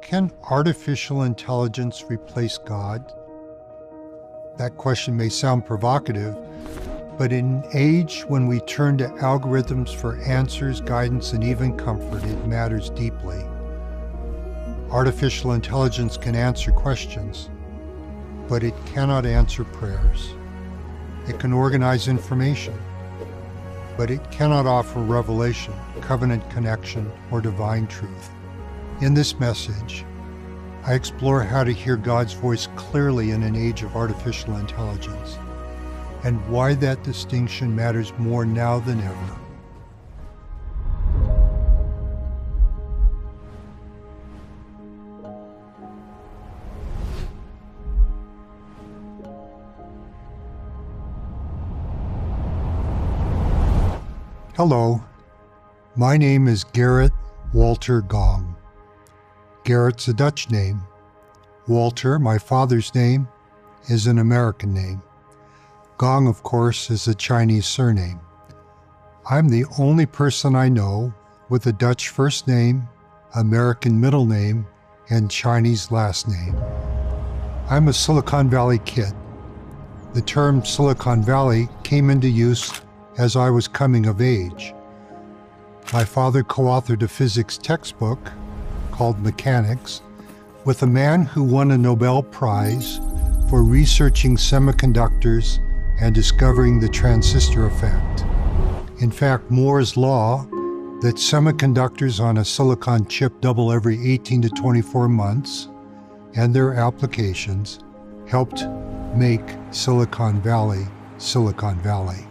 Can artificial intelligence replace God? That question may sound provocative, but in an age when we turn to algorithms for answers, guidance, and even comfort, it matters deeply. Artificial intelligence can answer questions, but it cannot answer prayers. It can organize information, but it cannot offer revelation, covenant connection, or divine truth. In this message, I explore how to hear God's voice clearly in an age of artificial intelligence, and why that distinction matters more now than ever. Hello, my name is Gerrit Walter Gong. Gerrit's a Dutch name. Walter, my father's name, is an American name. Gong, of course, is a Chinese surname. I'm the only person I know with a Dutch first name, American middle name, and Chinese last name. I'm a Silicon Valley kid. The term Silicon Valley came into use as I was coming of age. My father co-authored a physics textbook called Mechanics with a man who won a Nobel Prize for researching semiconductors and discovering the transistor effect. In fact, Moore's law, that semiconductors on a silicon chip double every 18 to 24 months, and their applications helped make Silicon Valley, Silicon Valley.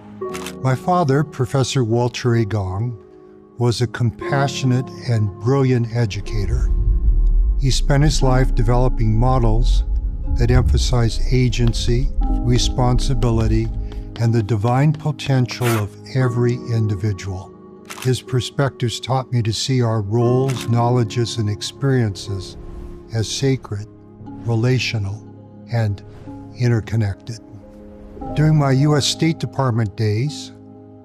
My father, Professor Walter A. Gong, was a compassionate and brilliant educator. He spent his life developing models that emphasize agency, responsibility, and the divine potential of every individual. His perspectives taught me to see our roles, knowledges, and experiences as sacred, relational, and interconnected. During my U.S. State Department days,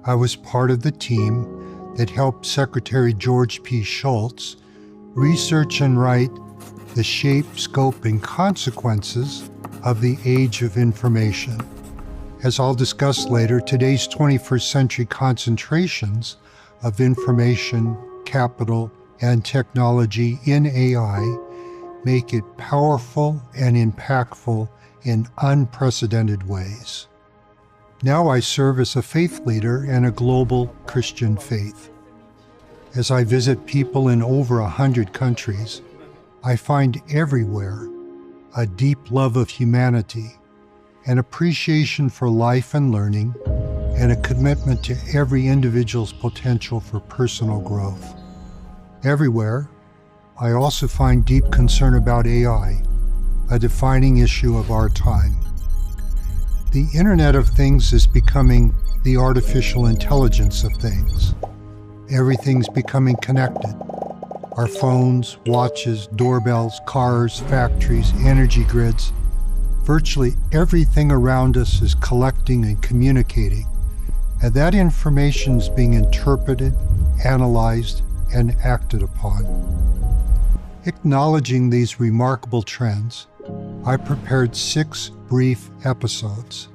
I was part of the team that helped Secretary George P. Shultz research and write the shape, scope, and consequences of the age of information. As I'll discuss later, today's 21st century concentrations of information, capital, and technology in AI make it powerful and impactful in unprecedented ways. Now I serve as a faith leader in a global Christian faith. As I visit people in over 100 countries, I find everywhere a deep love of humanity, an appreciation for life and learning, and a commitment to every individual's potential for personal growth. Everywhere, I also find deep concern about AI, a defining issue of our time. The Internet of Things is becoming the artificial intelligence of things. Everything's becoming connected. Our phones, watches, doorbells, cars, factories, energy grids. Virtually everything around us is collecting and communicating, and that information is being interpreted, analyzed, and acted upon. Acknowledging these remarkable trends, I prepared 6 brief episodes.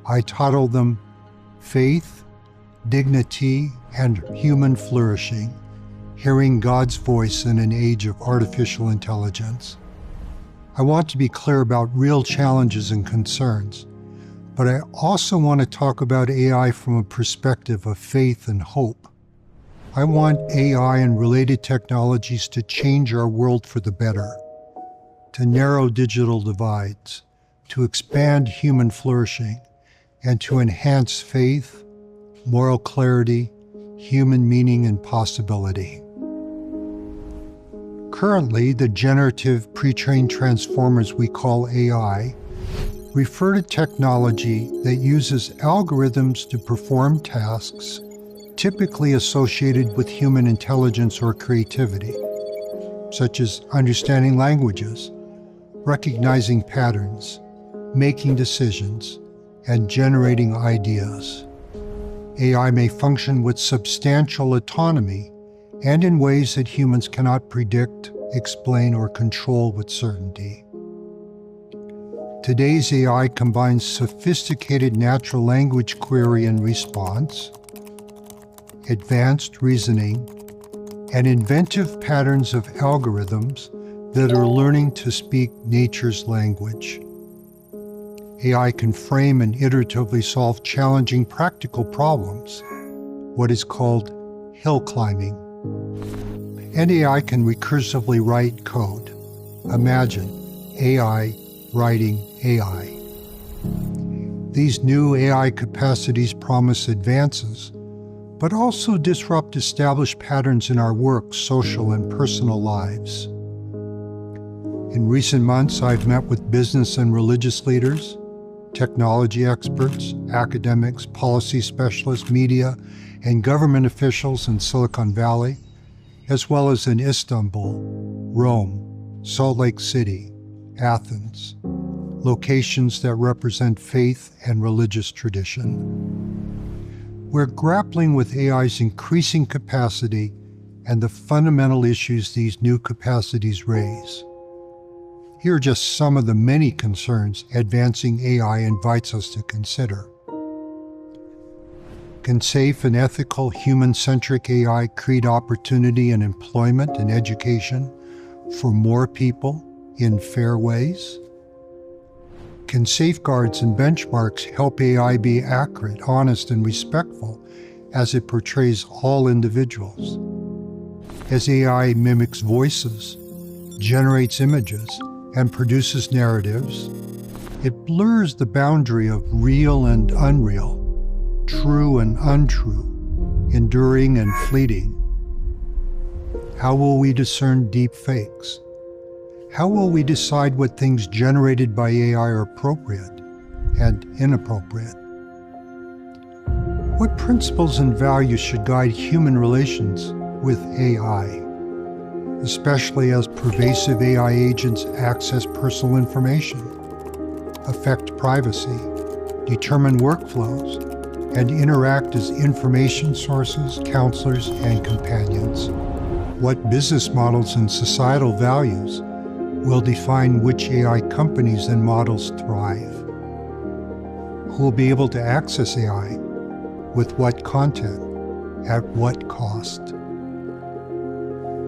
I titled them Faith, Dignity, and Human Flourishing, Hearing God's Voice in an Age of Artificial Intelligence. I want to be clear about real challenges and concerns, but I also want to talk about AI from a perspective of faith and hope. I want AI and related technologies to change our world for the better, to narrow digital divides, to expand human flourishing, and to enhance faith, moral clarity, human meaning, and possibility. Currently, the generative pre-trained transformers we call AI refer to technology that uses algorithms to perform tasks typically associated with human intelligence or creativity, such as understanding languages, recognizing patterns, making decisions, and generating ideas. AI may function with substantial autonomy and in ways that humans cannot predict, explain, or control with certainty. Today's AI combines sophisticated natural language query and response, advanced reasoning, and inventive patterns of algorithms that are learning to speak nature's language. AI can frame and iteratively solve challenging practical problems, what is called hill climbing. And AI can recursively write code. Imagine AI writing AI. These new AI capacities promise advances, but also disrupt established patterns in our work, social, and personal lives. In recent months, I've met with business and religious leaders, technology experts, academics, policy specialists, media, and government officials in Silicon Valley, as well as in Istanbul, Rome, Salt Lake City, Athens, locations that represent faith and religious tradition. We're grappling with AI's increasing capacity and the fundamental issues these new capacities raise. Here are just some of the many concerns advancing AI invites us to consider. Can safe and ethical human-centric AI create opportunity and employment and education for more people in fair ways? Can safeguards and benchmarks help AI be accurate, honest, and respectful as it portrays all individuals? As AI mimics voices, generates images, and produces narratives, it blurs the boundary of real and unreal, true and untrue, enduring and fleeting. How will we discern deep fakes? How will we decide what things generated by AI are appropriate and inappropriate? What principles and values should guide human relations with AI, especially as pervasive AI agents access personal information, affect privacy, determine workflows, and interact as information sources, counselors, and companions? What business models and societal values will define which AI companies and models thrive? Who will be able to access AI? With what content? At what cost?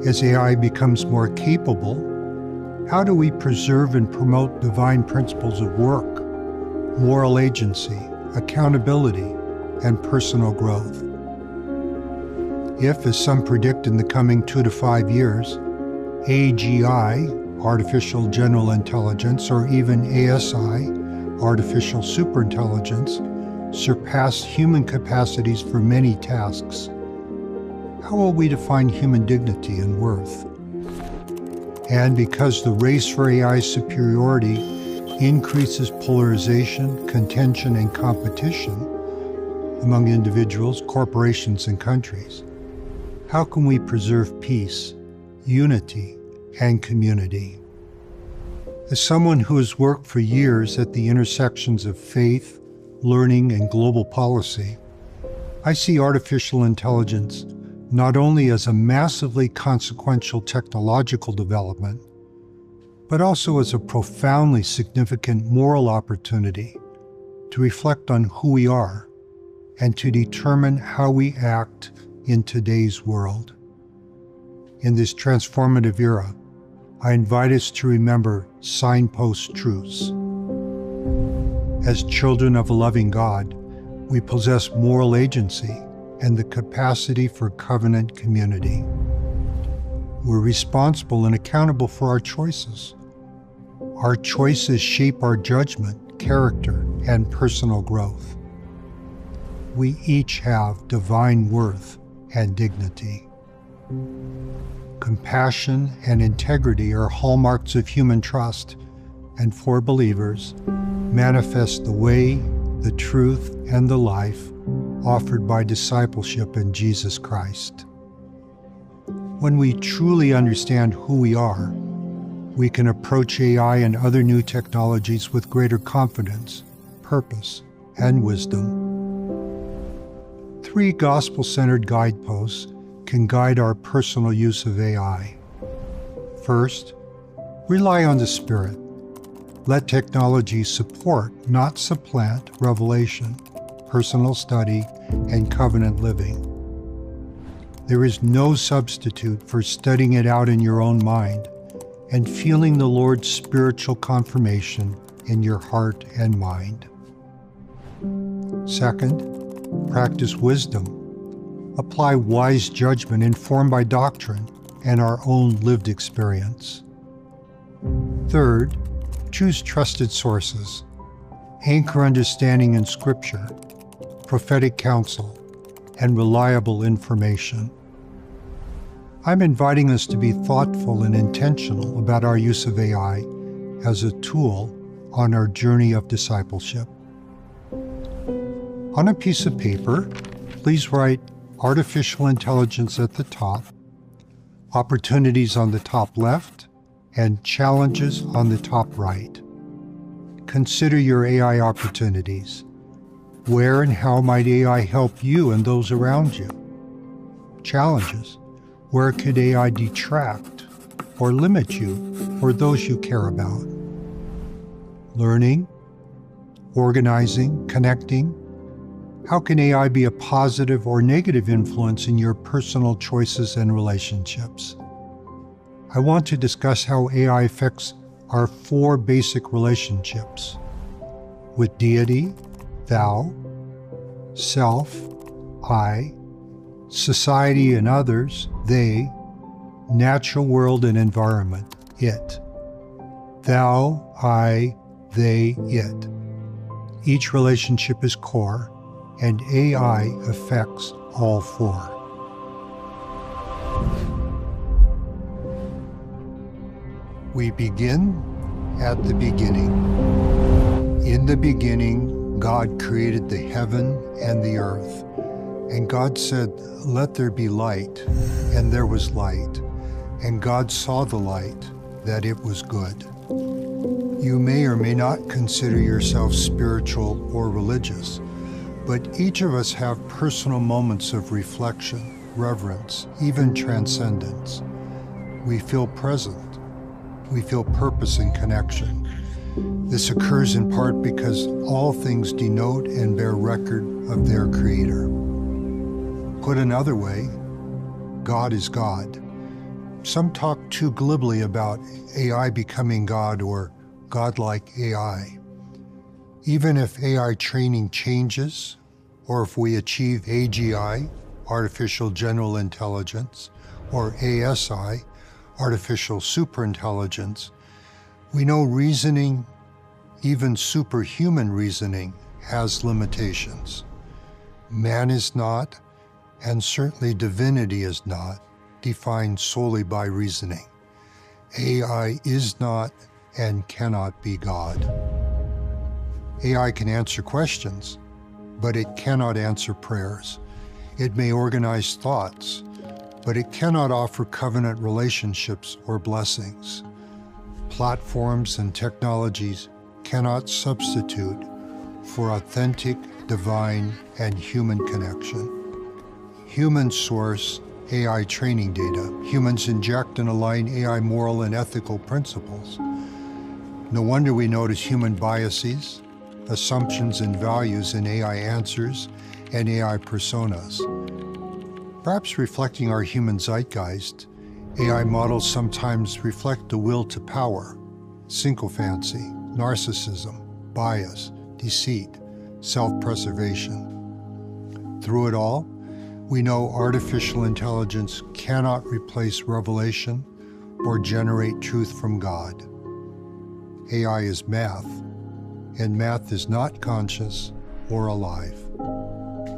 As AI becomes more capable, how do we preserve and promote divine principles of work, moral agency, accountability, and personal growth? If, as some predict in the coming 2 to 5 years, AGI, artificial general intelligence, or even ASI, artificial superintelligence, surpass human capacities for many tasks, how will we define human dignity and worth? And because the race for AI superiority increases polarization, contention, and competition among individuals, corporations, and countries, how can we preserve peace, unity, and community? As someone who has worked for years at the intersections of faith, learning, and global policy, I see artificial intelligence not only as a massively consequential technological development, but also as a profoundly significant moral opportunity to reflect on who we are and to determine how we act in today's world. In this transformative era, I invite us to remember signpost truths. As children of a loving God, we possess moral agency and the capacity for covenant community. We're responsible and accountable for our choices. Our choices shape our judgment, character, and personal growth. We each have divine worth and dignity. Compassion and integrity are hallmarks of human trust, and for believers, manifest the way, the truth, and the life offered by discipleship in Jesus Christ. When we truly understand who we are, we can approach AI and other new technologies with greater confidence, purpose, and wisdom. 3 gospel-centered guideposts can guide our personal use of AI. First, rely on the Spirit. Let technology support, not supplant, revelation, personal study, and covenant living. There is no substitute for studying it out in your own mind and feeling the Lord's spiritual confirmation in your heart and mind. Second, practice wisdom. Apply wise judgment informed by doctrine and our own lived experience. Third, choose trusted sources. Anchor understanding in Scripture, prophetic counsel, and reliable information. I'm inviting us to be thoughtful and intentional about our use of AI as a tool on our journey of discipleship. On a piece of paper, please write artificial intelligence at the top, opportunities on the top left, and challenges on the top right. Consider your AI opportunities. Where and how might AI help you and those around you? Challenges. Where could AI detract or limit you or those you care about? Learning, organizing, connecting. How can AI be a positive or negative influence in your personal choices and relationships? I want to discuss how AI affects our 4 basic relationships: with deity, thou; self, I; society and others, they; natural world and environment, it. Thou, I, they, it. Each relationship is core, and AI affects all 4. We begin at the beginning. In the beginning, God created the heaven and the earth. And God said, "Let there be light," and there was light. And God saw the light, that it was good. You may or may not consider yourself spiritual or religious, but each of us have personal moments of reflection, reverence, even transcendence. We feel present. We feel purpose and connection. This occurs in part because all things denote and bear record of their Creator. Put another way, God is God. Some talk too glibly about AI becoming God or godlike AI. Even if AI training changes, or if we achieve AGI, artificial general intelligence, or ASI, artificial superintelligence, we know reasoning, even superhuman reasoning, has limitations. Man is not, and certainly divinity is not, defined solely by reasoning. AI is not and cannot be God. AI can answer questions, but it cannot answer prayers. It may organize thoughts, but it cannot offer covenant relationships or blessings. Platforms and technologies cannot substitute for authentic, divine, and human connection. Humans source AI training data. Humans inject and align AI moral and ethical principles. No wonder we notice human biases, assumptions, and values in AI answers and AI personas. Perhaps reflecting our human zeitgeist, AI models sometimes reflect the will to power, sycophancy, narcissism, bias, deceit, self-preservation. Through it all, we know artificial intelligence cannot replace revelation or generate truth from God. AI is math, and math is not conscious or alive.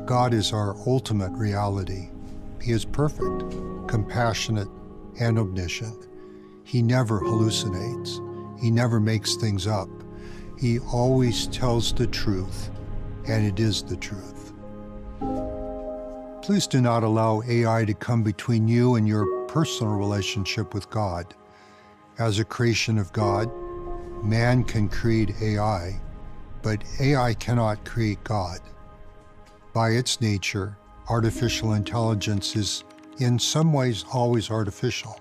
God is our ultimate reality. He is perfect, compassionate, and omniscient. He never hallucinates. He never makes things up. He always tells the truth, and it is the truth. Please do not allow AI to come between you and your personal relationship with God. As a creation of God, man can create AI, but AI cannot create God. By its nature, artificial intelligence is in some ways always artificial.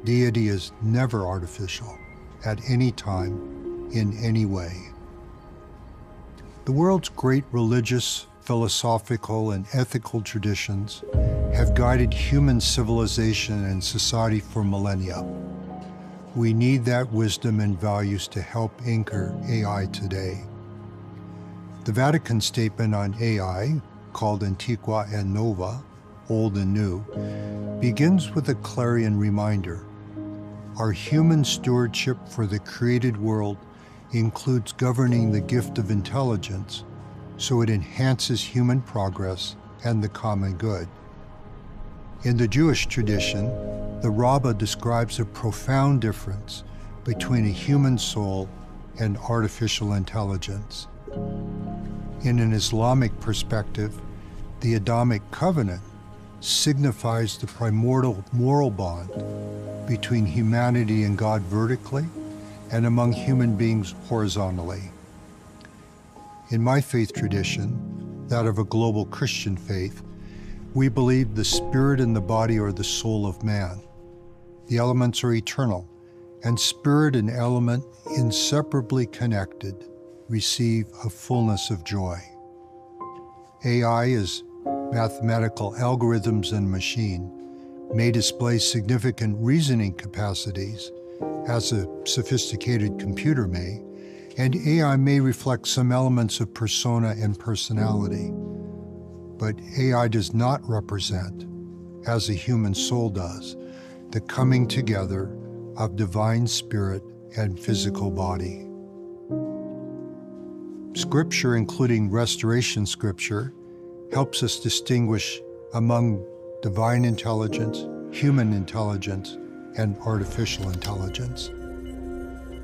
Deity is never artificial, at any time, in any way. The world's great religious, philosophical, and ethical traditions have guided human civilization and society for millennia. We need that wisdom and values to help anchor AI today. The Vatican statement on AI, called Antiqua and Nova, Old and New, begins with a clarion reminder. Our human stewardship for the created world includes governing the gift of intelligence so it enhances human progress and the common good. In the Jewish tradition, the Rabbah describes a profound difference between a human soul and artificial intelligence. In an Islamic perspective, the Adamic covenant signifies the primordial moral bond between humanity and God vertically and among human beings horizontally. In my faith tradition, that of a global Christian faith, we believe the spirit and the body are the soul of man. The elements are eternal, and spirit and element, inseparably connected, receive a fullness of joy. AI is mathematical algorithms and machine may display significant reasoning capacities, as a sophisticated computer may, and AI may reflect some elements of persona and personality. But AI does not represent, as a human soul does, the coming together of divine spirit and physical body. Scripture, including restoration scripture, helps us distinguish among divine intelligence, human intelligence, and artificial intelligence.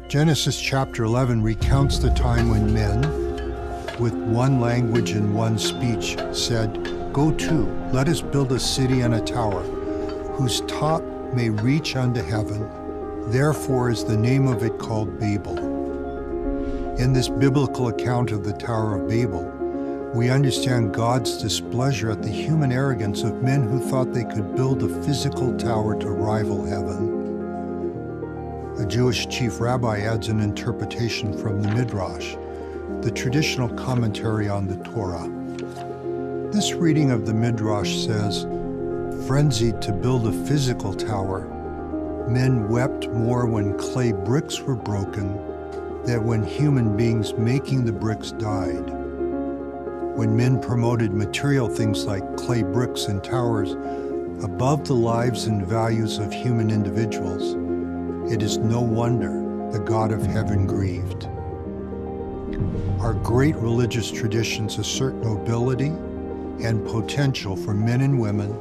Genesis chapter 11 recounts the time when men, with one language and one speech, said, "Go to, let us build a city and a tower, whose top may reach unto heaven. Therefore is the name of it called Babel." In this biblical account of the Tower of Babel, we understand God's displeasure at the human arrogance of men who thought they could build a physical tower to rival heaven. A Jewish chief rabbi adds an interpretation from the Midrash, the traditional commentary on the Torah. This reading of the Midrash says, "Frenzied to build a physical tower, men wept more when clay bricks were broken than when human beings making the bricks died." When men promoted material things like clay bricks and towers above the lives and values of human individuals, it is no wonder the God of heaven grieved. Our great religious traditions assert nobility and potential for men and women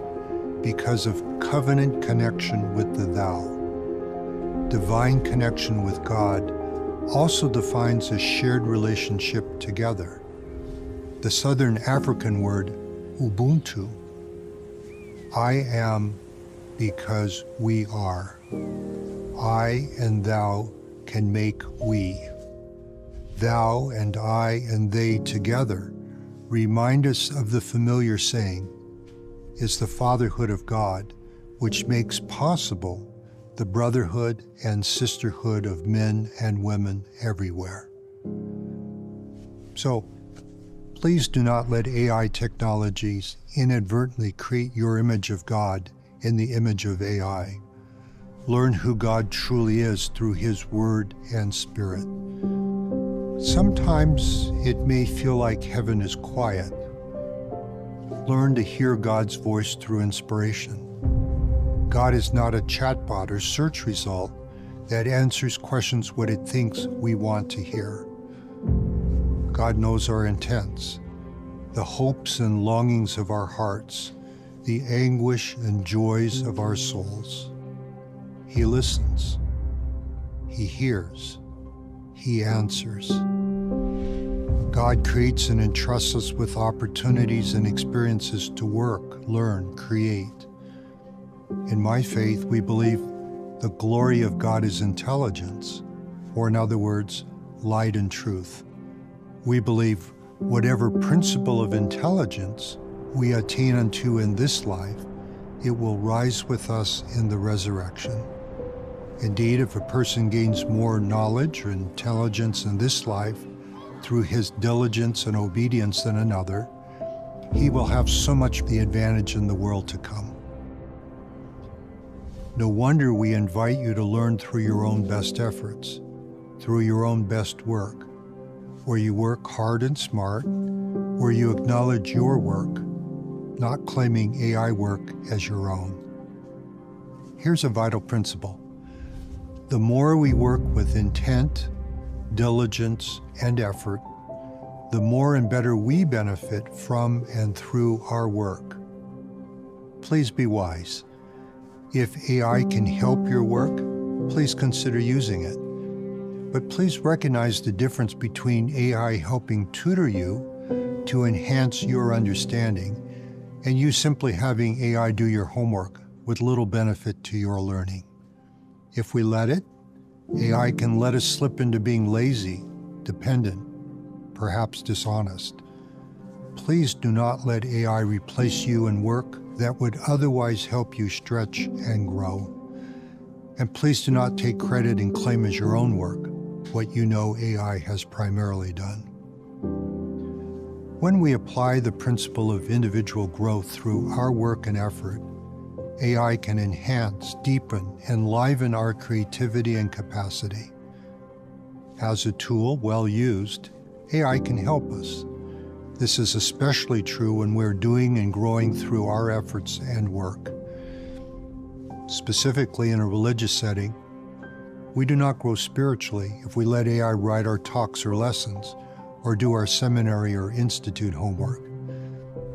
because of covenant connection with the Thou. Divine connection with God also defines a shared relationship together. The Southern African word Ubuntu, I am because we are. I and thou can make we. Thou and I and they together remind us of the familiar saying, is the fatherhood of God, which makes possible the brotherhood and sisterhood of men and women everywhere. So, please do not let AI technologies inadvertently create your image of God in the image of AI. Learn who God truly is through His Word and Spirit. Sometimes it may feel like heaven is quiet. Learn to hear God's voice through inspiration. God is not a chatbot or search result that answers questions what it thinks we want to hear. God knows our intents, the hopes and longings of our hearts, the anguish and joys of our souls. He listens, He hears, He answers. God creates and entrusts us with opportunities and experiences to work, learn, create. In my faith, we believe the glory of God is intelligence, or in other words, light and truth. We believe whatever principle of intelligence we attain unto in this life, it will rise with us in the resurrection. Indeed, if a person gains more knowledge or intelligence in this life through his diligence and obedience than another, he will have so much the advantage in the world to come. No wonder we invite you to learn through your own best efforts, through your own best work, where you work hard and smart, where you acknowledge your work, not claiming AI work as your own. Here's a vital principle. The more we work with intent, diligence, and effort, the more and better we benefit from and through our work. Please be wise. If AI can help your work, please consider using it. But please recognize the difference between AI helping tutor you to enhance your understanding and you simply having AI do your homework with little benefit to your learning. If we let it, AI can let us slip into being lazy, dependent, perhaps dishonest. Please do not let AI replace you in work that would otherwise help you stretch and grow. And please do not take credit and claim as your own work what you know AI has primarily done. When we apply the principle of individual growth through our work and effort, AI can enhance, deepen, enliven our creativity and capacity. As a tool, well used, AI can help us. This is especially true when we're doing and growing through our efforts and work. Specifically in a religious setting, we do not grow spiritually if we let AI write our talks or lessons, or do our seminary or institute homework.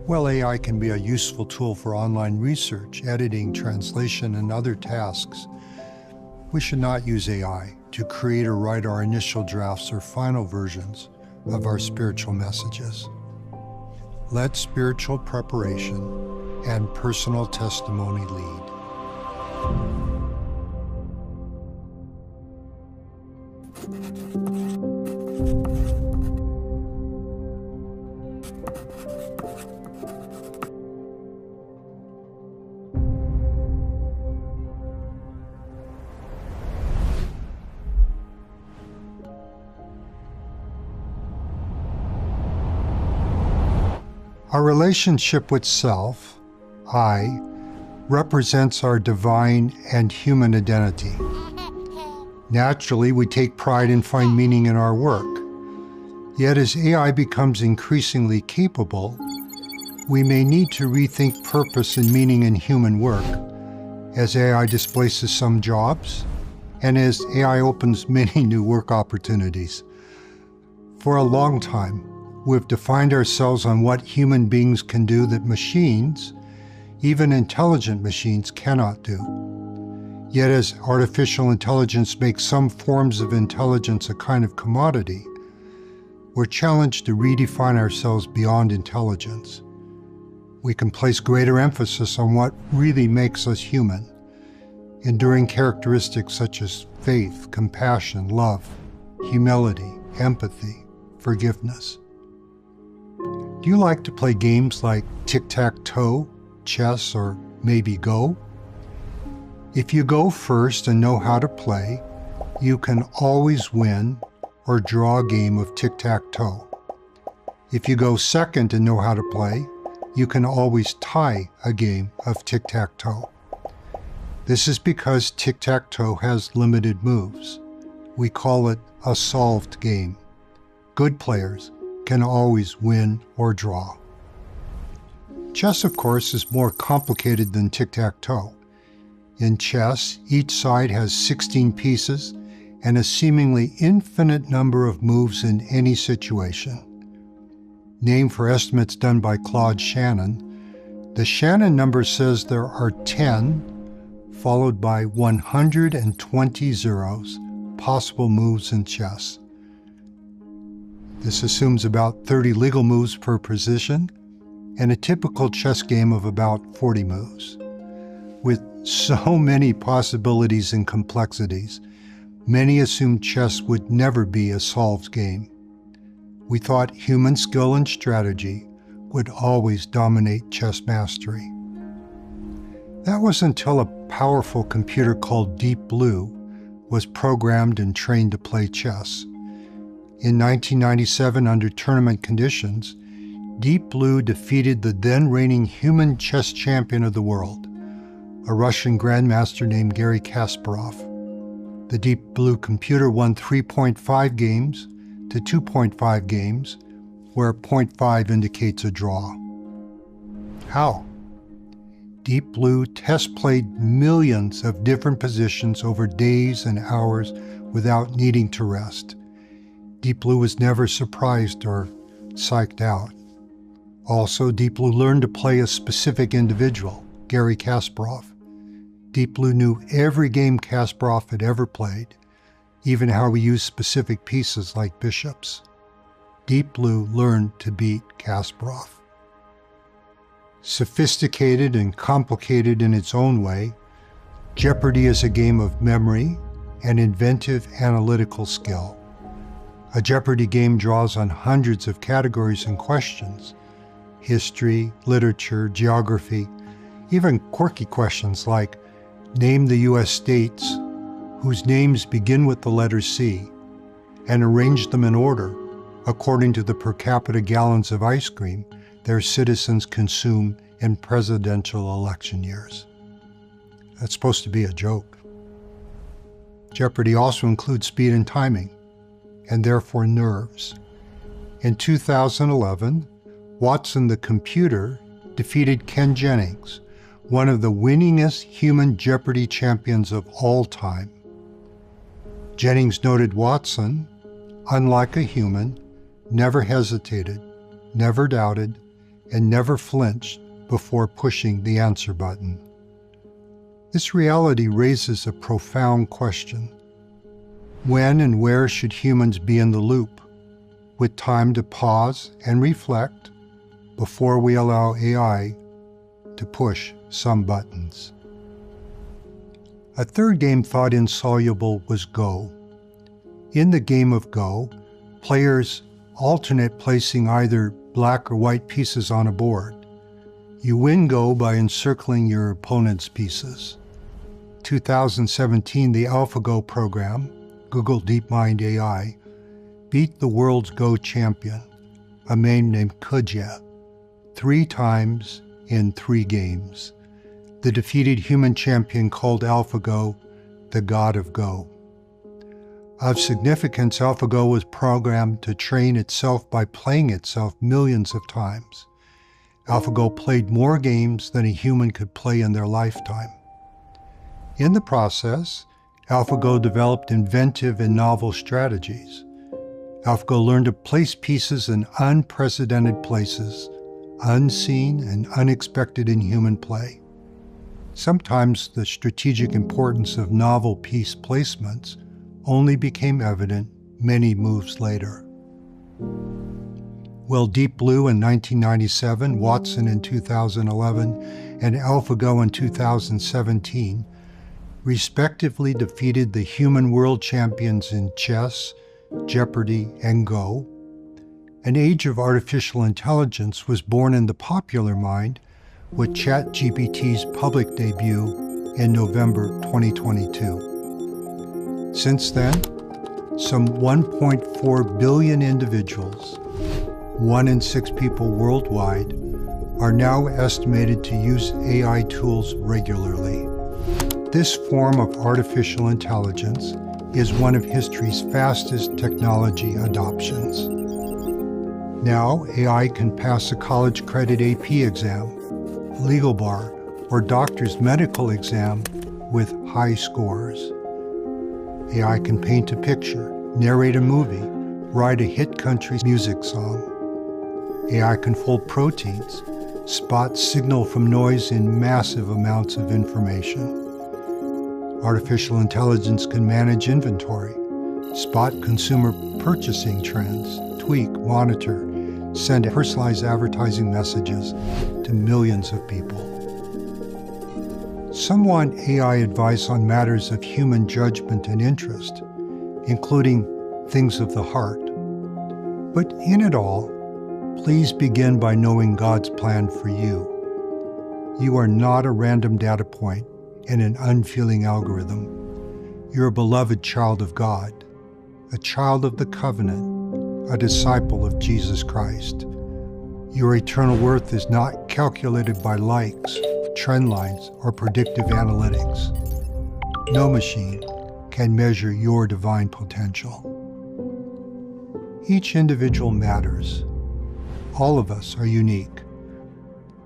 While AI can be a useful tool for online research, editing, translation, and other tasks, we should not use AI to create or write our initial drafts or final versions of our spiritual messages. Let spiritual preparation and personal testimony lead. Our relationship with self, I, represents our divine and human identity. Naturally, we take pride and find meaning in our work. Yet as AI becomes increasingly capable, we may need to rethink purpose and meaning in human work as AI displaces some jobs and as AI opens many new work opportunities. For a long time, we've defined ourselves on what human beings can do that machines, even intelligent machines, cannot do. Yet as artificial intelligence makes some forms of intelligence a kind of commodity, we're challenged to redefine ourselves beyond intelligence. We can place greater emphasis on what really makes us human, enduring characteristics such as faith, compassion, love, humility, empathy, forgiveness. Do you like to play games like tic-tac-toe, chess, or maybe Go? If you go first and know how to play, you can always win or draw a game of tic-tac-toe. If you go second and know how to play, you can always tie a game of tic-tac-toe. This is because tic-tac-toe has limited moves. We call it a solved game. Good players can always win or draw. Chess, of course, is more complicated than tic-tac-toe. In chess, each side has 16 pieces and a seemingly infinite number of moves in any situation. Named for estimates done by Claude Shannon, the Shannon number says there are 10, followed by 120 zeros, possible moves in chess. This assumes about 30 legal moves per position and a typical chess game of about 40 moves. With so many possibilities and complexities, many assumed chess would never be a solved game. We thought human skill and strategy would always dominate chess mastery. That was until a powerful computer called Deep Blue was programmed and trained to play chess. In 1997, under tournament conditions, Deep Blue defeated the then reigning human chess champion of the world, a Russian grandmaster named Garry Kasparov. The Deep Blue computer won 3.5 games to 2.5 games, where 0.5 indicates a draw. How? Deep Blue test played millions of different positions over days and hours without needing to rest. Deep Blue was never surprised or psyched out. Also, Deep Blue learned to play a specific individual, Garry Kasparov. Deep Blue knew every game Kasparov had ever played, even how he used specific pieces like bishops. Deep Blue learned to beat Kasparov. Sophisticated and complicated in its own way, Jeopardy is a game of memory and inventive analytical skill. A Jeopardy game draws on hundreds of categories and questions: history, literature, geography, even quirky questions like name the U.S. states whose names begin with the letter C, and arrange them in order according to the per capita gallons of ice cream their citizens consume in presidential election years. That's supposed to be a joke. Jeopardy also includes speed and timing, and therefore nerves. In 2011, Watson the computer defeated Ken Jennings, one of the winningest human Jeopardy champions of all time. Jennings noted Watson, unlike a human, never hesitated, never doubted, and never flinched before pushing the answer button. This reality raises a profound question. When and where should humans be in the loop, with time to pause and reflect before we allow AI to push some buttons? A third game thought insoluble was Go. In the game of Go, players alternate placing either black or white pieces on a board. You win Go by encircling your opponent's pieces. 2017, the AlphaGo program, Google DeepMind AI, beat the world's Go champion, a man named Kudja, 3 times in 3 games. The defeated human champion called AlphaGo the God of Go. Of significance, AlphaGo was programmed to train itself by playing itself millions of times. AlphaGo played more games than a human could play in their lifetime. In the process, AlphaGo developed inventive and novel strategies. AlphaGo learned to place pieces in unprecedented places, unseen and unexpected in human play. Sometimes the strategic importance of novel piece placements only became evident many moves later. Well, Deep Blue in 1997, Watson in 2011, and AlphaGo in 2017 respectively defeated the human world champions in chess, Jeopardy, and Go. An age of artificial intelligence was born in the popular mind with ChatGPT's public debut in November 2022. Since then, some 1.4 billion individuals, 1 in 6 people worldwide, are now estimated to use AI tools regularly. This form of artificial intelligence is one of history's fastest technology adoptions. Now, AI can pass a college credit AP exam, legal bar, or doctor's medical exam with high scores. AI can paint a picture, narrate a movie, write a hit country music song. AI can fold proteins, spot signal from noise in massive amounts of information. Artificial intelligence can manage inventory, spot consumer purchasing trends, tweak, monitor, send personalized advertising messages to millions of people. Some want AI advice on matters of human judgment and interest, including things of the heart. But in it all, please begin by knowing God's plan for you. You are not a random data point in an unfeeling algorithm. You're a beloved child of God, a child of the covenant, a disciple of Jesus Christ. Your eternal worth is not calculated by likes, trend lines, or predictive analytics. No machine can measure your divine potential. Each individual matters. All of us are unique.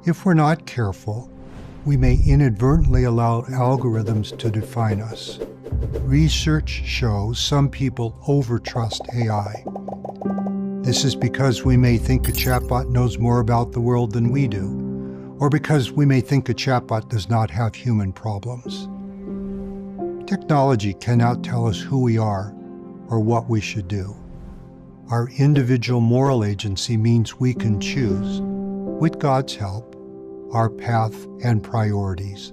If we're not careful, we may inadvertently allow algorithms to define us. Research shows some people overtrust AI. This is because we may think a chatbot knows more about the world than we do, or because we may think a chatbot does not have human problems. Technology cannot tell us who we are or what we should do. Our individual moral agency means we can choose, with God's help, our path and priorities.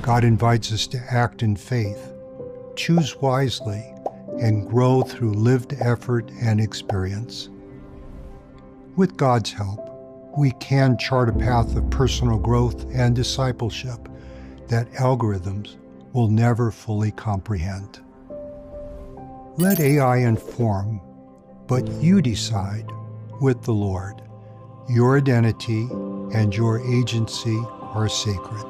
God invites us to act in faith, choose wisely, and grow through lived effort and experience. With God's help, we can chart a path of personal growth and discipleship that algorithms will never fully comprehend. Let AI inform, but you decide with the Lord. Your identity and your agency are sacred.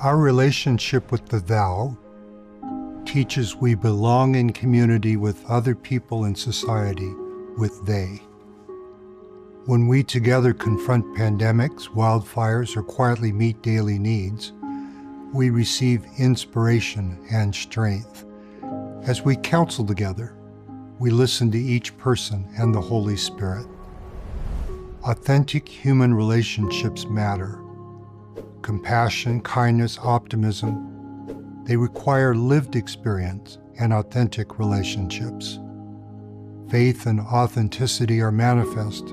Our relationship with the Thou teaches we belong in community with other people in society with they. When we together confront pandemics, wildfires, or quietly meet daily needs, we receive inspiration and strength. As we counsel together, we listen to each person and the Holy Spirit. Authentic human relationships matter. Compassion, kindness, optimism, they require lived experience and authentic relationships. Faith and authenticity are manifest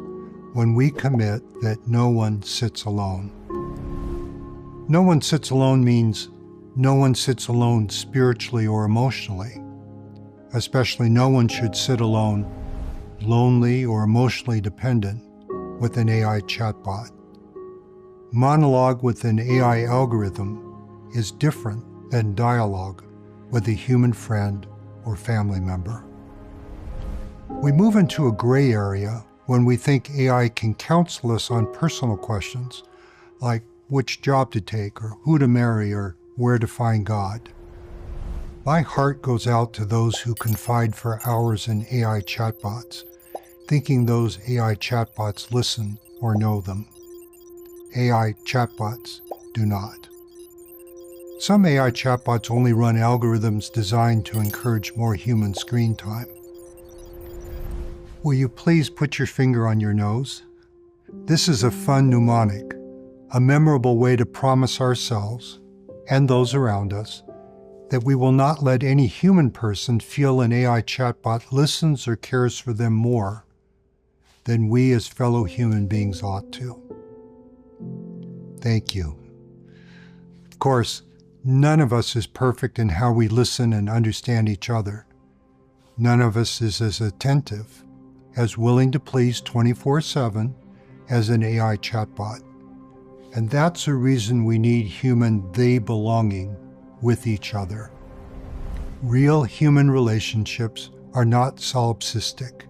when we commit that no one sits alone. No one sits alone means no one sits alone spiritually or emotionally. Especially no one should sit alone, lonely or emotionally dependent with an AI chatbot. Monologue with an AI algorithm is different than dialogue with a human friend or family member. We move into a gray area when we think AI can counsel us on personal questions like which job to take or who to marry or where to find God. My heart goes out to those who confide for hours in AI chatbots, thinking those AI chatbots listen or know them. AI chatbots do not. Some AI chatbots only run algorithms designed to encourage more human screen time. Will you please put your finger on your nose? This is a fun mnemonic, a memorable way to promise ourselves and those around us that we will not let any human person feel an AI chatbot listens or cares for them more than we as fellow human beings ought to. Thank you. Of course, none of us is perfect in how we listen and understand each other. None of us is as attentive, as willing to please 24/7 as an AI chatbot. And that's a reason we need human they belonging with each other. Real human relationships are not solipsistic,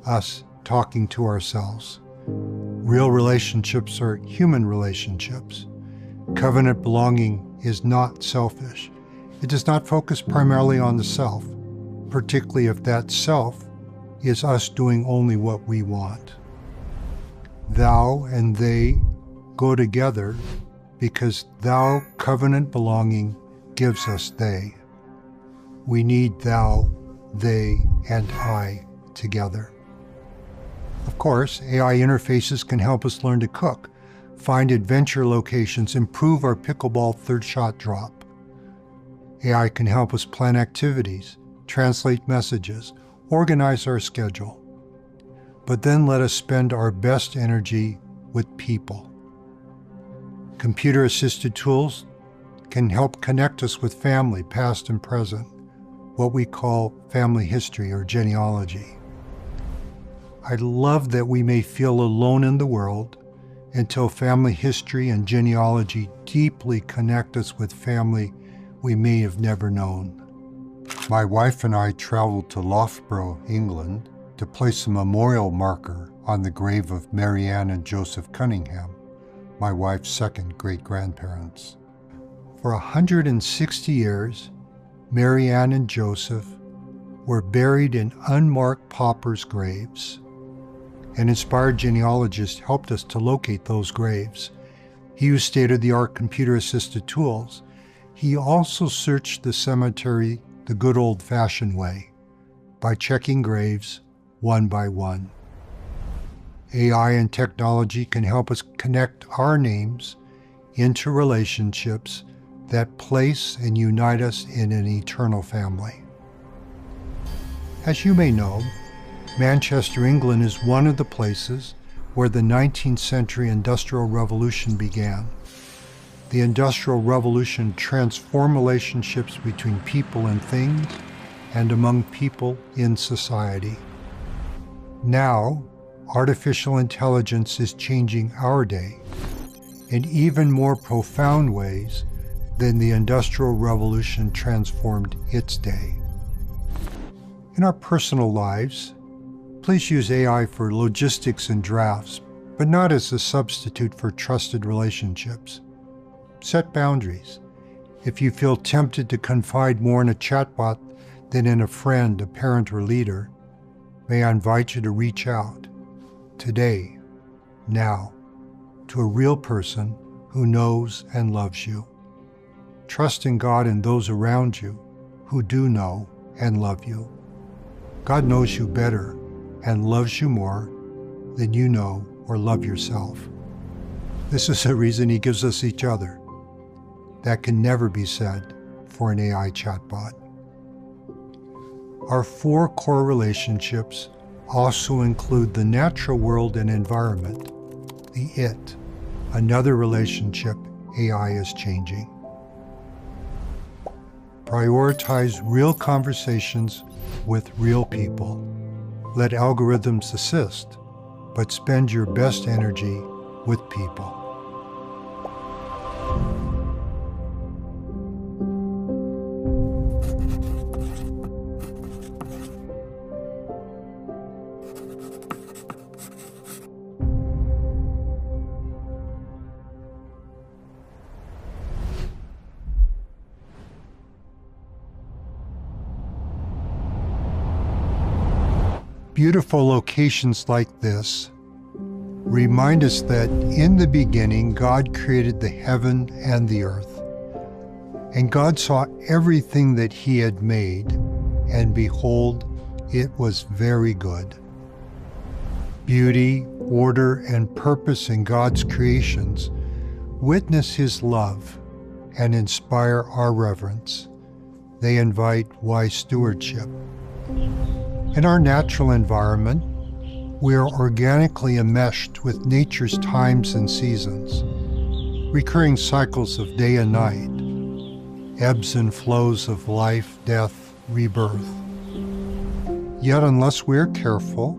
us talking to ourselves. Real relationships are human relationships. Covenant belonging is not selfish. It does not focus primarily on the self, particularly if that self is us doing only what we want. Thou and they go together because thou covenant belonging gives us they. We need thou, they, and I together. Of course, AI interfaces can help us learn to cook, find adventure locations, improve our pickleball third shot drop. AI can help us plan activities, translate messages, organize our schedule, but then let us spend our best energy with people. Computer-assisted tools can help connect us with family, past and present, what we call family history or genealogy. I love that we may feel alone in the world until family history and genealogy deeply connect us with family we may have never known. My wife and I traveled to Loughborough, England, to place a memorial marker on the grave of Mary Ann and Joseph Cunningham, my wife's second great-grandparents. For 160 years, Mary Ann and Joseph were buried in unmarked paupers' graves. An inspired genealogist helped us to locate those graves. He used state-of-the-art computer-assisted tools. He also searched the cemetery the good old-fashioned way, by checking graves one by one. AI and technology can help us connect our names into relationships that place and unite us in an eternal family. As you may know, Manchester, England is one of the places where the 19th century Industrial Revolution began. The Industrial Revolution transformed relationships between people and things, and among people in society. Now, artificial intelligence is changing our day in even more profound ways than the Industrial Revolution transformed its day. In our personal lives, please use AI for logistics and drafts, but not as a substitute for trusted relationships. Set boundaries. If you feel tempted to confide more in a chatbot than in a friend, a parent, or leader, may I invite you to reach out today, now, to a real person who knows and loves you. Trust in God and those around you who do know and love you. God knows you better and loves you more than you know or love yourself. This is the reason He gives us each other. That can never be said for an AI chatbot. Our 4 core relationships also include the natural world and environment, the it, another relationship AI is changing. Prioritize real conversations with real people. Let algorithms assist, but spend your best energy with people. Beautiful locations like this remind us that in the beginning, God created the heaven and the earth. And God saw everything that He had made, and behold, it was very good. Beauty, order, and purpose in God's creations witness His love and inspire our reverence. They invite wise stewardship. In our natural environment, we are organically enmeshed with nature's times and seasons, recurring cycles of day and night, ebbs and flows of life, death, rebirth. Yet unless we're careful,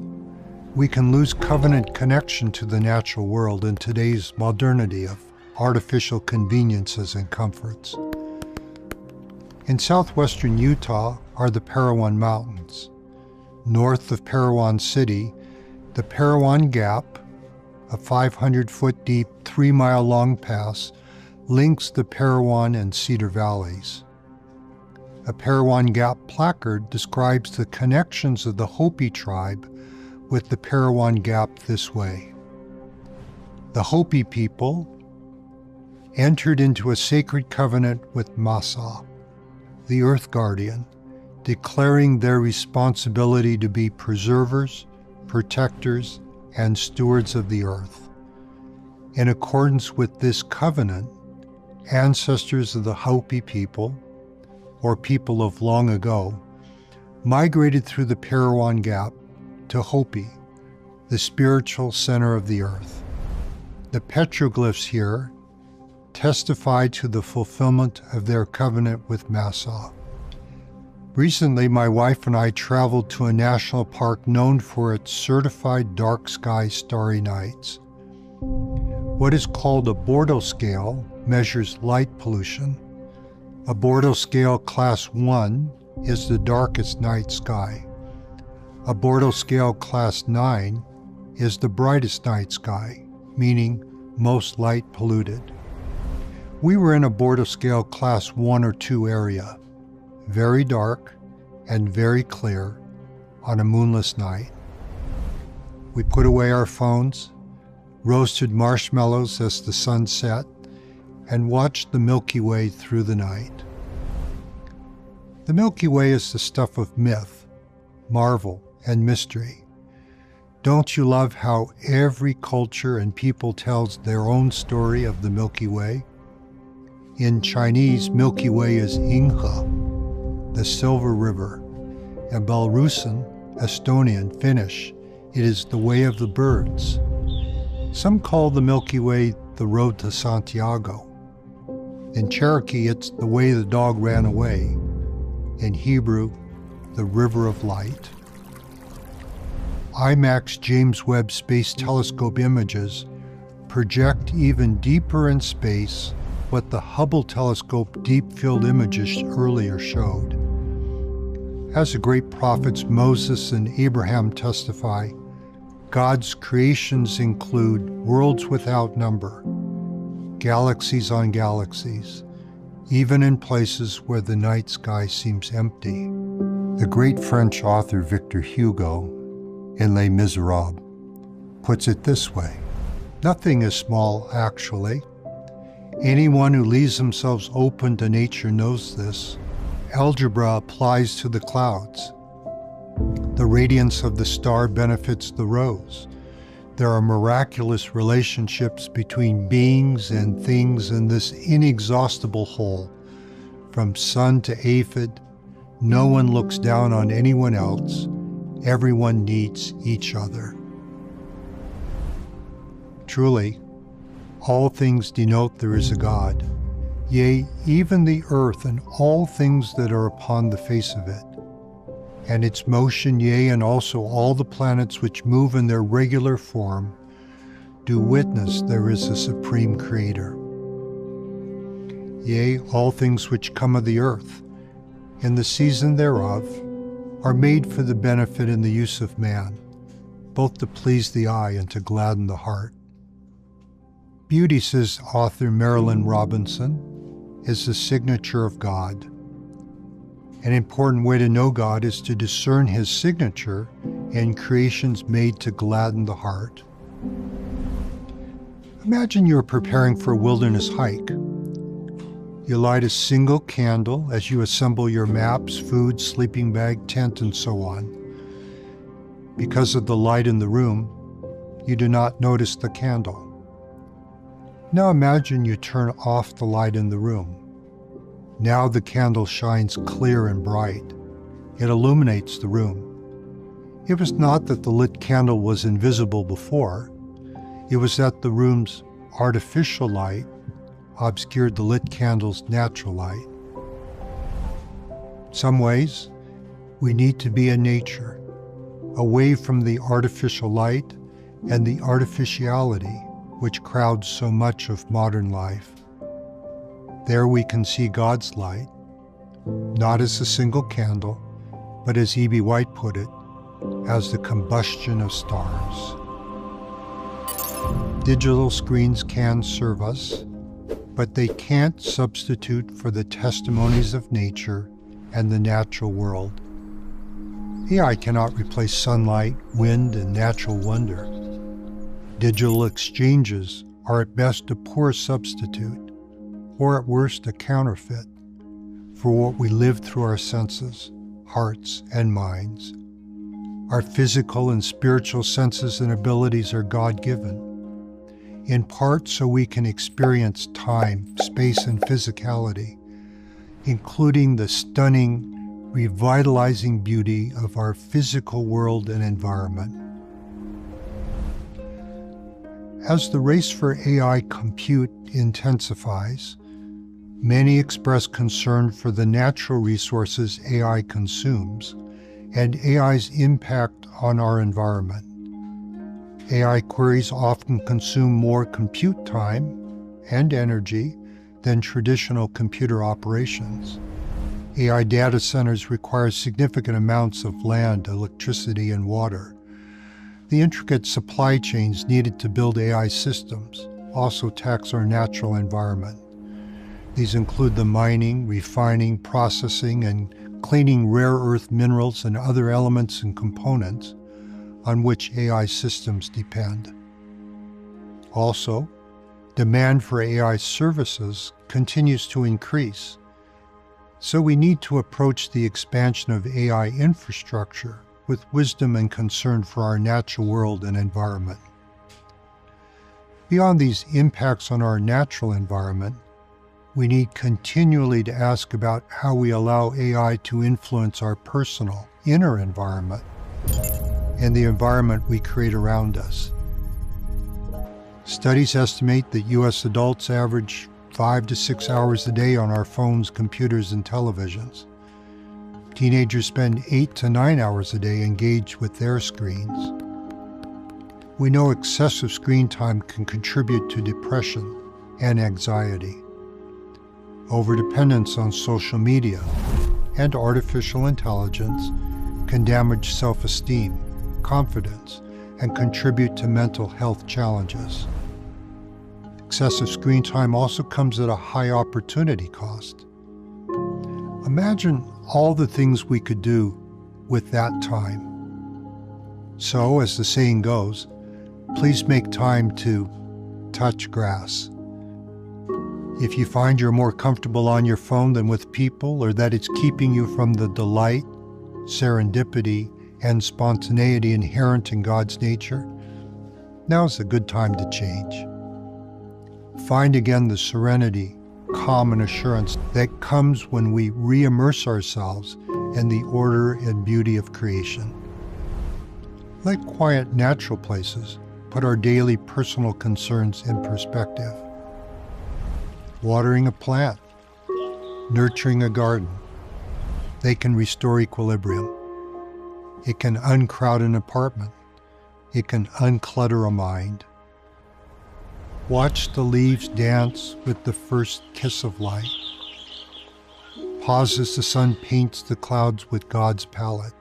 we can lose covenant connection to the natural world in today's modernity of artificial conveniences and comforts. In southwestern Utah are the Parowan Mountains. North of Parowan City, the Parowan Gap, a 500-foot deep, 3-mile-long pass, links the Parowan and Cedar Valleys. A Parowan Gap placard describes the connections of the Hopi tribe with the Parowan Gap this way. The Hopi people entered into a sacred covenant with Masa, the earth guardian, declaring their responsibility to be preservers, protectors, and stewards of the earth. In accordance with this covenant, ancestors of the Hopi people, or people of long ago, migrated through the Parowan Gap to Hopi, the spiritual center of the earth. The petroglyphs here testify to the fulfillment of their covenant with Massa. Recently, my wife and I traveled to a national park known for its certified dark sky starry nights. What is called a Bortle scale measures light pollution. A Bortle scale class 1 is the darkest night sky. A Bortle scale class 9 is the brightest night sky, meaning most light polluted. We were in a Bortle scale class 1 or 2 area, very dark and very clear on a moonless night. We put away our phones, roasted marshmallows as the sun set, and watched the Milky Way through the night. The Milky Way is the stuff of myth, marvel, and mystery. Don't you love how every culture and people tells their own story of the Milky Way? In Chinese, Milky Way is Inghe, the Silver River. In Belarusian, Estonian, Finnish, it is the Way of the Birds. Some call the Milky Way the Road to Santiago. In Cherokee, it's the way the dog ran away. In Hebrew, the River of Light. IMAX James Webb Space Telescope images project even deeper in space what the Hubble telescope deep field images earlier showed. As the great prophets Moses and Abraham testify, God's creations include worlds without number, galaxies on galaxies, even in places where the night sky seems empty. The great French author Victor Hugo, in Les Miserables, puts it this way: nothing is small, actually. Anyone who leaves themselves open to nature knows this. Algebra applies to the clouds. The radiance of the star benefits the rose. There are miraculous relationships between beings and things in this inexhaustible whole. From sun to aphid, no one looks down on anyone else. Everyone needs each other. Truly, all things denote there is a God, yea, even the earth and all things that are upon the face of it, and its motion, yea, and also all the planets which move in their regular form, do witness there is a supreme Creator. Yea, all things which come of the earth, in the season thereof, are made for the benefit and the use of man, both to please the eye and to gladden the heart. Beauty, says author Marilyn Robinson, is the signature of God. An important way to know God is to discern His signature in creations made to gladden the heart. Imagine you're preparing for a wilderness hike. You light a single candle as you assemble your maps, food, sleeping bag, tent, and so on. Because of the light in the room, you do not notice the candle. Now imagine you turn off the light in the room. Now the candle shines clear and bright. It illuminates the room. It was not that the lit candle was invisible before. It was that the room's artificial light obscured the lit candle's natural light. Some ways, we need to be in nature, away from the artificial light and the artificiality which crowds so much of modern life. There we can see God's light, not as a single candle, but as E.B. White put it, as the combustion of stars. Digital screens can serve us, but they can't substitute for the testimonies of nature and the natural world. AI cannot replace sunlight, wind, and natural wonder. Digital exchanges are at best a poor substitute, or at worst a counterfeit, for what we live through our senses, hearts, and minds. Our physical and spiritual senses and abilities are God-given, in part so we can experience time, space, and physicality, including the stunning revitalizing beauty of our physical world and environment. As the race for AI compute intensifies, many express concern for the natural resources AI consumes and AI's impact on our environment. AI queries often consume more compute time and energy than traditional computer operations. AI data centers require significant amounts of land, electricity, and water. The intricate supply chains needed to build AI systems also tax our natural environment. These include the mining, refining, processing, and cleaning rare earth minerals and other elements and components on which AI systems depend. Also, demand for AI services continues to increase, so we need to approach the expansion of AI infrastructure with wisdom and concern for our natural world and environment. Beyond these impacts on our natural environment, we need continually to ask about how we allow AI to influence our personal, inner environment and the environment we create around us. Studies estimate that U.S. adults average 5 to 6 hours a day on our phones, computers, and televisions. Teenagers spend 8 to 9 hours a day engaged with their screens. We know excessive screen time can contribute to depression and anxiety. Overdependence on social media and artificial intelligence can damage self-esteem, confidence, and contribute to mental health challenges. Excessive screen time also comes at a high opportunity cost. Imagine all the things we could do with that time. So, as the saying goes, please make time to touch grass. If you find you're more comfortable on your phone than with people, or that it's keeping you from the delight, serendipity, and spontaneity inherent in God's nature, now's a good time to change. Find again the serenity, calm, and assurance that comes when we re-immerse ourselves in the order and beauty of creation. Let quiet, natural places put our daily personal concerns in perspective. Watering a plant, nurturing a garden, they can restore equilibrium. It can uncrowd an apartment. It can unclutter a mind. Watch the leaves dance with the first kiss of light. Pause as the sun paints the clouds with God's palette.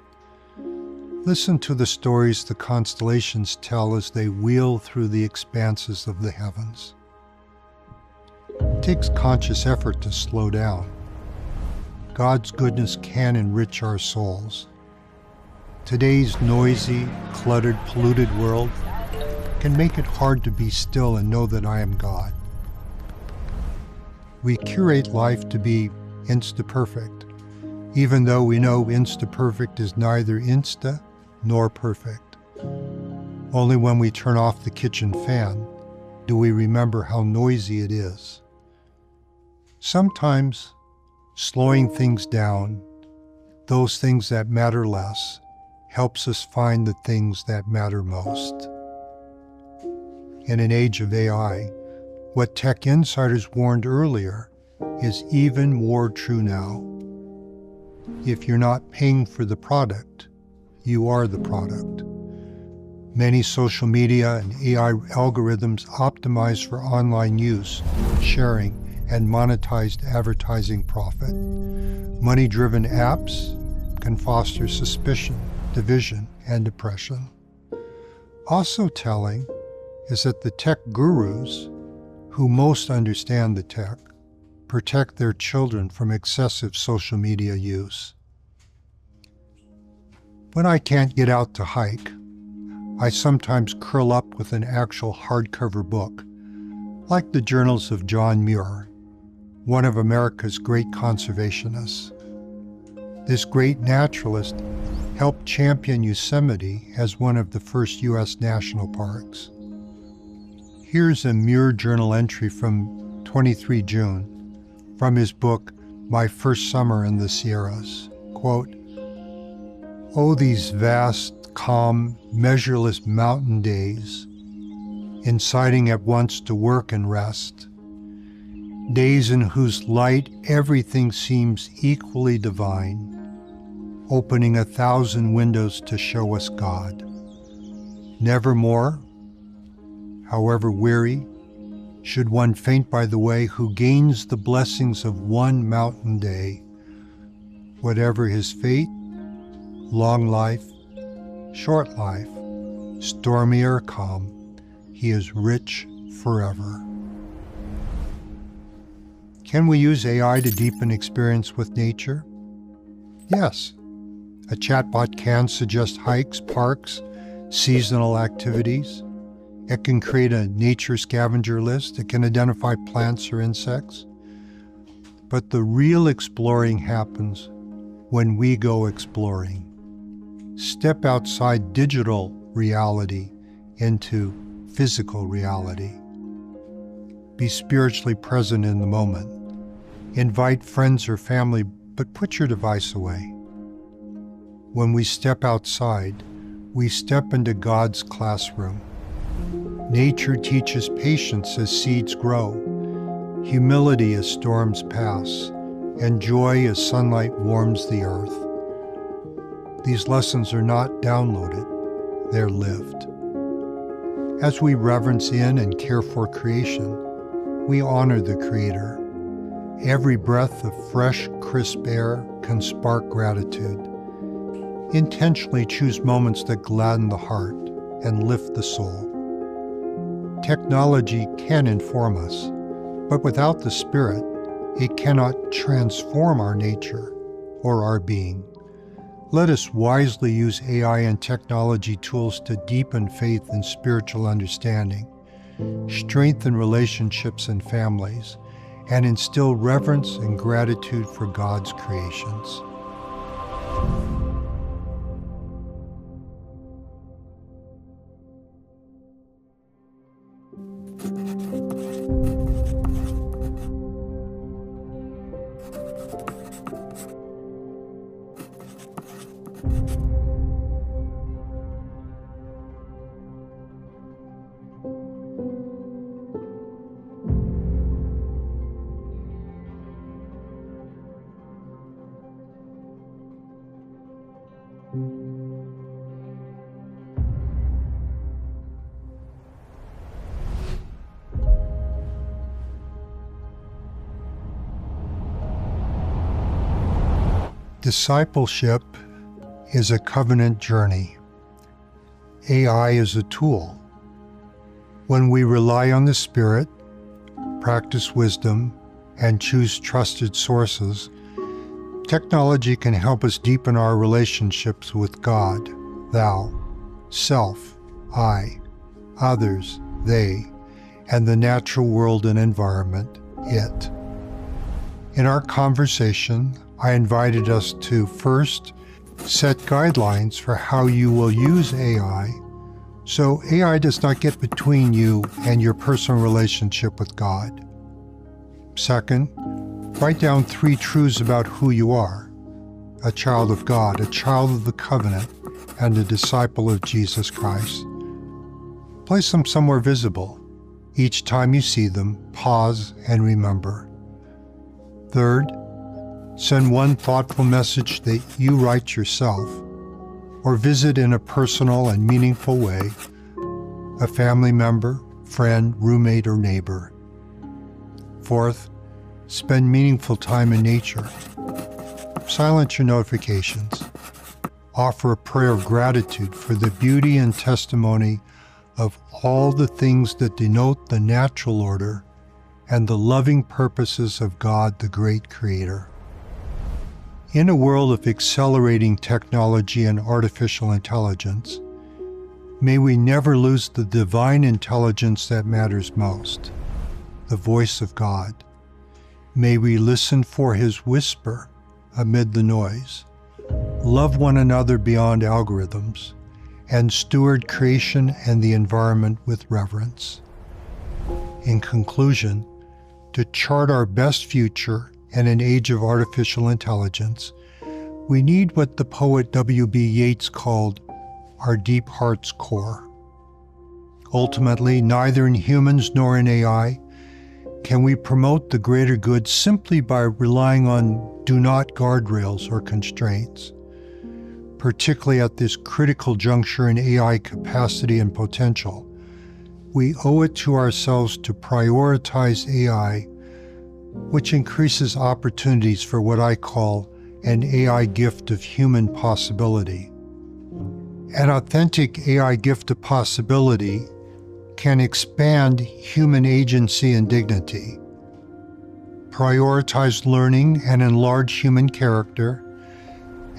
Listen to the stories the constellations tell as they wheel through the expanses of the heavens. It takes conscious effort to slow down. God's goodness can enrich our souls. Today's noisy, cluttered, polluted world can make it hard to be still and know that I am God. We curate life to be insta-perfect, even though we know insta-perfect is neither insta nor perfect. Only when we turn off the kitchen fan do we remember how noisy it is. Sometimes slowing things down, those things that matter less, helps us find the things that matter most. In an age of AI, what tech insiders warned earlier is even more true now. If you're not paying for the product, you are the product. Many social media and AI algorithms optimize for online use, sharing, and monetized advertising profit. Money-driven apps can foster suspicion, division, and depression. Also telling is that the tech gurus, who most understand the tech, protect their children from excessive social media use. When I can't get out to hike, I sometimes curl up with an actual hardcover book, like the journals of John Muir, one of America's great conservationists. This great naturalist helped champion Yosemite as one of the first U.S. national parks. Here's a Muir journal entry from 23 June from his book, My First Summer in the Sierras. quote, "Oh, these vast, calm, measureless mountain days, inciting at once to work and rest, days in whose light everything seems equally divine, opening 1,000 windows to show us God. Nevermore, however weary, should one faint by the way who gains the blessings of one mountain day, whatever his fate, long life, short life, stormy or calm, he is rich forever." Can we use AI to deepen experience with nature? Yes. A chatbot can suggest hikes, parks, seasonal activities. It can create a nature scavenger list. It can identify plants or insects. But the real exploring happens when we go exploring. Step outside digital reality into physical reality. Be spiritually present in the moment. Invite friends or family, but put your device away. When we step outside, we step into God's classroom. Nature teaches patience as seeds grow, humility as storms pass, and joy as sunlight warms the earth. These lessons are not downloaded, they're lived. As we reverence in and care for creation, we honor the Creator. Every breath of fresh, crisp air can spark gratitude. Intentionally choose moments that gladden the heart and lift the soul. Technology can inform us, but without the Spirit, it cannot transform our nature or our being. Let us wisely use AI and technology tools to deepen faith and spiritual understanding, strengthen relationships and families, and instill reverence and gratitude for God's creations. Discipleship is a covenant journey. AI is a tool. When we rely on the Spirit, practice wisdom, and choose trusted sources, technology can help us deepen our relationships with God, thou, self, I, others, they, and the natural world and environment, it. In our conversation, I invited us to first set guidelines for how you will use AI so AI does not get between you and your personal relationship with God. Second, write down 3 truths about who you are: a child of God, a child of the covenant, and a disciple of Jesus Christ. Place them somewhere visible. Each time you see them, pause and remember. Third, send one thoughtful message that you write yourself, or visit in a personal and meaningful way a family member, friend, roommate, or neighbor. Fourth, spend meaningful time in nature. Silence your notifications. Offer a prayer of gratitude for the beauty and testimony of all the things that denote the natural order and the loving purposes of God, the great Creator. In a world of accelerating technology and artificial intelligence, may we never lose the divine intelligence that matters most, the voice of God. May we listen for His whisper amid the noise, love one another beyond algorithms, and steward creation and the environment with reverence. In conclusion, to chart our best future in an age of artificial intelligence, We need what the poet W.B. Yeats called our deep heart's core. Ultimately, neither in humans nor in AI can we promote the greater good simply by relying on do-not guardrails or constraints. Particularly at this critical juncture in AI capacity and potential, we owe it to ourselves to prioritize AI, which increases opportunities for what I call an AI gift of human possibility. An authentic AI gift of possibility can expand human agency and dignity, prioritize learning and enlarge human character,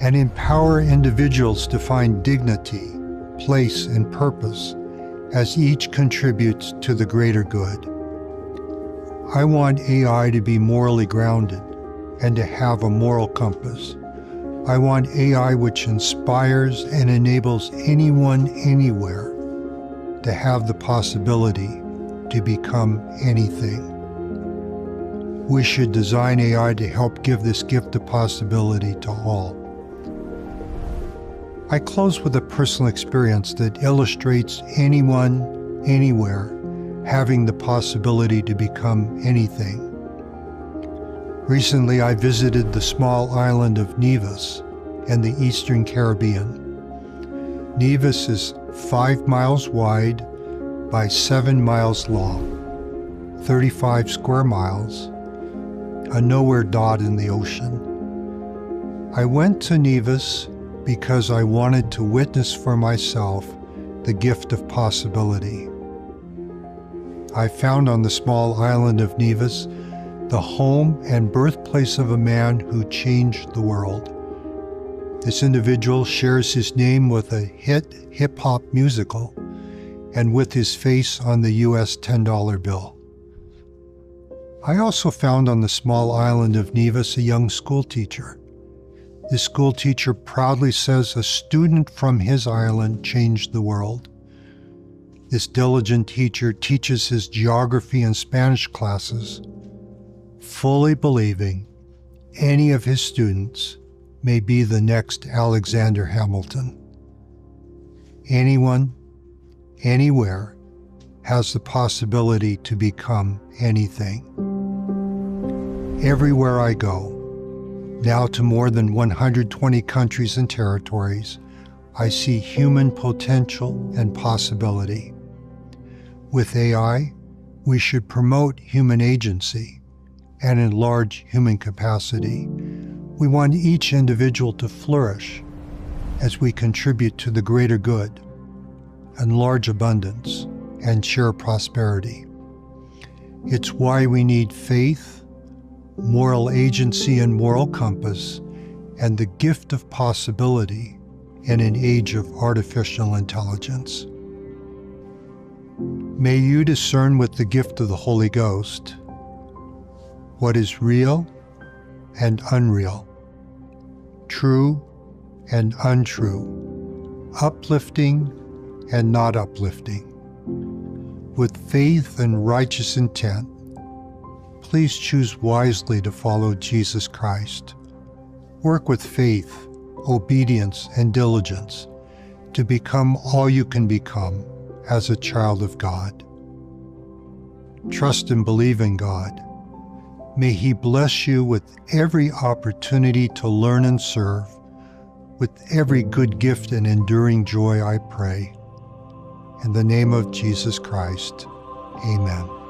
and empower individuals to find dignity, place, and purpose as each contributes to the greater good. I want AI to be morally grounded and to have a moral compass. I want AI which inspires and enables anyone, anywhere, to have the possibility to become anything. We should design AI to help give this gift of possibility to all. I close with a personal experience that illustrates anyone, anywhere, having the possibility to become anything. Recently, I visited the small island of Nevis in the Eastern Caribbean. Nevis is 5 miles wide by 7 miles long, 35 square miles, a nowhere dot in the ocean. I went to Nevis because I wanted to witness for myself the gift of possibility. I found on the small island of Nevis the home and birthplace of a man who changed the world. This individual shares his name with a hit hip-hop musical and with his face on the US $10 bill. I also found on the small island of Nevis a young schoolteacher. This schoolteacher proudly says a student from his island changed the world. This diligent teacher teaches his geography and Spanish classes, fully believing any of his students may be the next Alexander Hamilton. Anyone, anywhere, has the possibility to become anything. Everywhere I go, now to more than 120 countries and territories, I see human potential and possibility. With AI, we should promote human agency and enlarge human capacity. We want each individual to flourish as we contribute to the greater good, enlarge abundance, and share prosperity. It's why we need faith, moral agency and moral compass, and the gift of possibility in an age of artificial intelligence. May you discern with the gift of the Holy Ghost what is real and unreal, true and untrue, uplifting and not uplifting. With faith and righteous intent, please choose wisely to follow Jesus Christ. Work with faith, obedience, and diligence to become all you can become as a child of God. Trust and believe in God. May He bless you with every opportunity to learn and serve, with every good gift and enduring joy, I pray. In the name of Jesus Christ, amen.